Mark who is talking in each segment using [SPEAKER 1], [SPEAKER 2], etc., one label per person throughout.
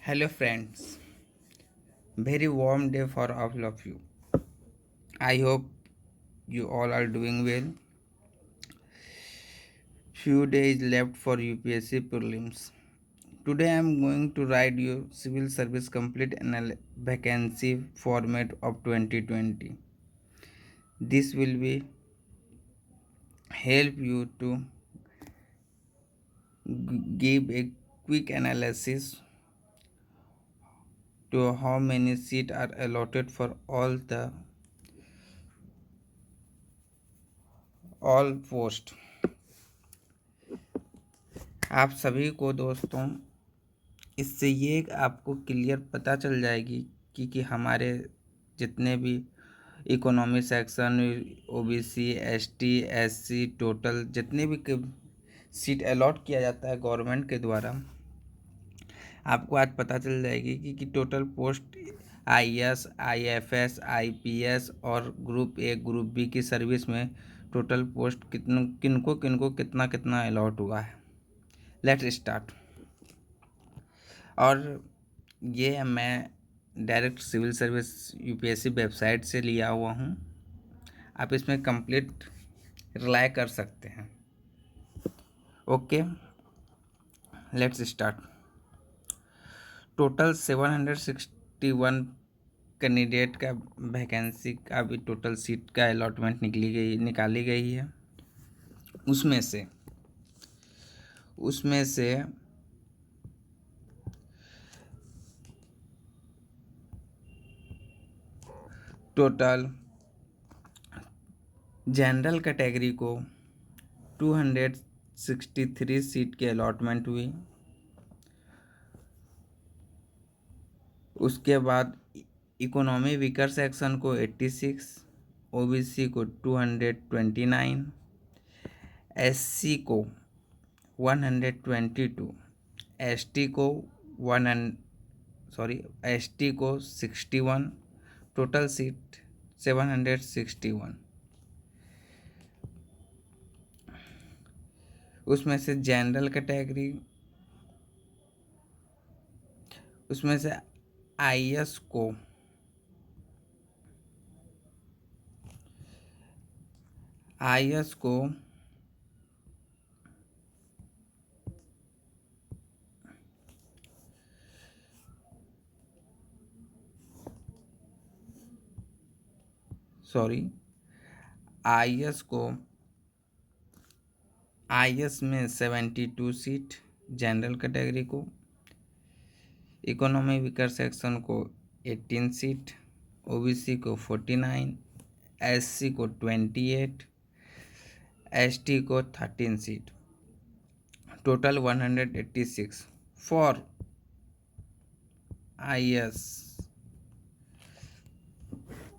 [SPEAKER 1] Hello, friends. Very warm day for all of you. I hope you all are doing well. Few days left for UPSC prelims. Today I am going to write you Civil Service Complete Vacancy Format of 2020. This will be help you to give a quick analysis to how many seats are allotted for all post. आप सभी को दोस्तों इससे ये आपको clear पता चल जाएगी कि हमारे जितने भी economy section, OBC, ST, SC total जितने भी सीट अलॉट किया जाता है गवर्नमेंट के द्वारा, आपको आज पता चल जाएगी कि total post IAS, IFS, IPS और ग्रुप ए ग्रुप बी की सर्विस में टोटल पोस्ट किनको किनको कितना कितना अलॉट हुआ है। Let's start. और ये मैं direct civil service UPSC website से लिया हुआ हूँ। आप इसमें कंप्लीट रिलाई कर सकते हैं। Okay, let's start. Total 761 candidate का वैकेंसी का भी टोटल सीट का अलॉटमेंट निकाली गई है। उसमें से टोटल जनरल कैटेगरी को 263 सीट की अलॉटमेंट हुई। उसके बाद इकोनॉमी वीकर सेक्शन को 86, ओबीसी को 229, एससी को 122, एसटी को 61, टोटल सीट 761। उसमें से जनरल कैटेगरी, उसमें से आईएएस को आईएएस में 72 सीट जनरल कैटेगरी को, इकोनॉमी वीकर सेक्शन को 18 सीट, ओबीसी को 49, एससी को 28, एसटी को 13 seat, total 186 for IAS.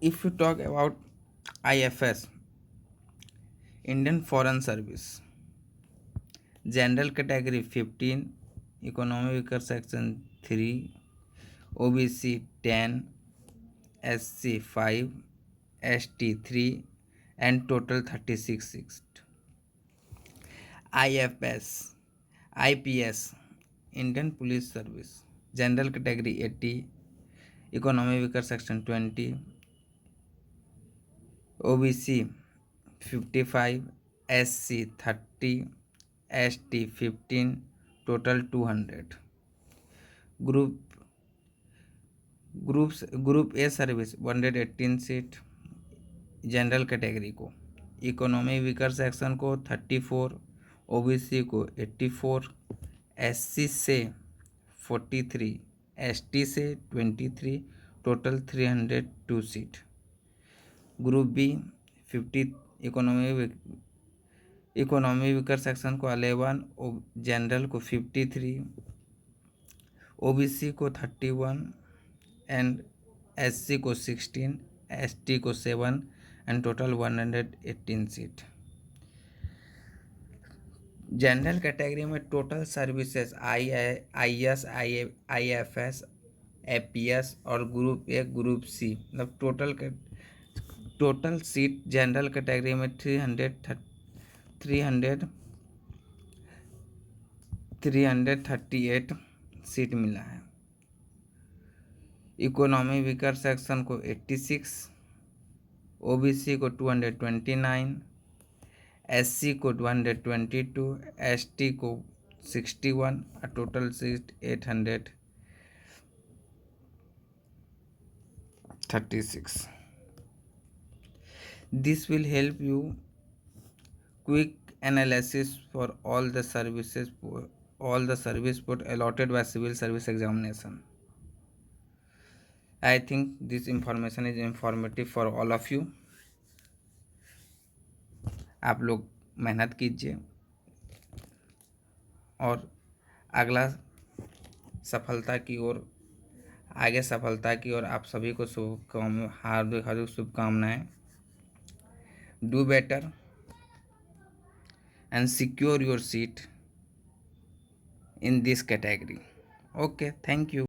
[SPEAKER 1] If you talk about IFS, Indian Foreign Service, general category 15, economy weaker section 3, OBC 10, SC 5, ST 3 and total 36 seats. IPS, Indian Police Service, general category 80, economy weaker section 20, OBC 55, SC 30, ST 15, total 200. Group a service 118 seat general category को, economy weaker section को 34, OBC को 84, SC से 43, ST से 23, total 302 seat. Group B 50, economy weaker section को 11, general को 53, OBC को 31 and SC को 16, ST को 7 and total 118 seat. General category में total services IAS, IFS, APS और ग्रुप ए ग्रुप सी, मतलब टोटल सीट जनरल कैटेगरी में 338 सीट मिला है। इकोनॉमी वीकर सेक्शन को 86, ओबीसी को 229, एससी को 222, एसटी को 61, a total seat 836. This will help you quick analysis for all the service put allotted by civil service examination. I think this information is informative for all of you. आप लोग मेहनत कीजिए और अगला सफलता की ओर आप सभी को हार्दिक शुभकामनाएं. Do better and secure your seat in this category. Okay, thank you.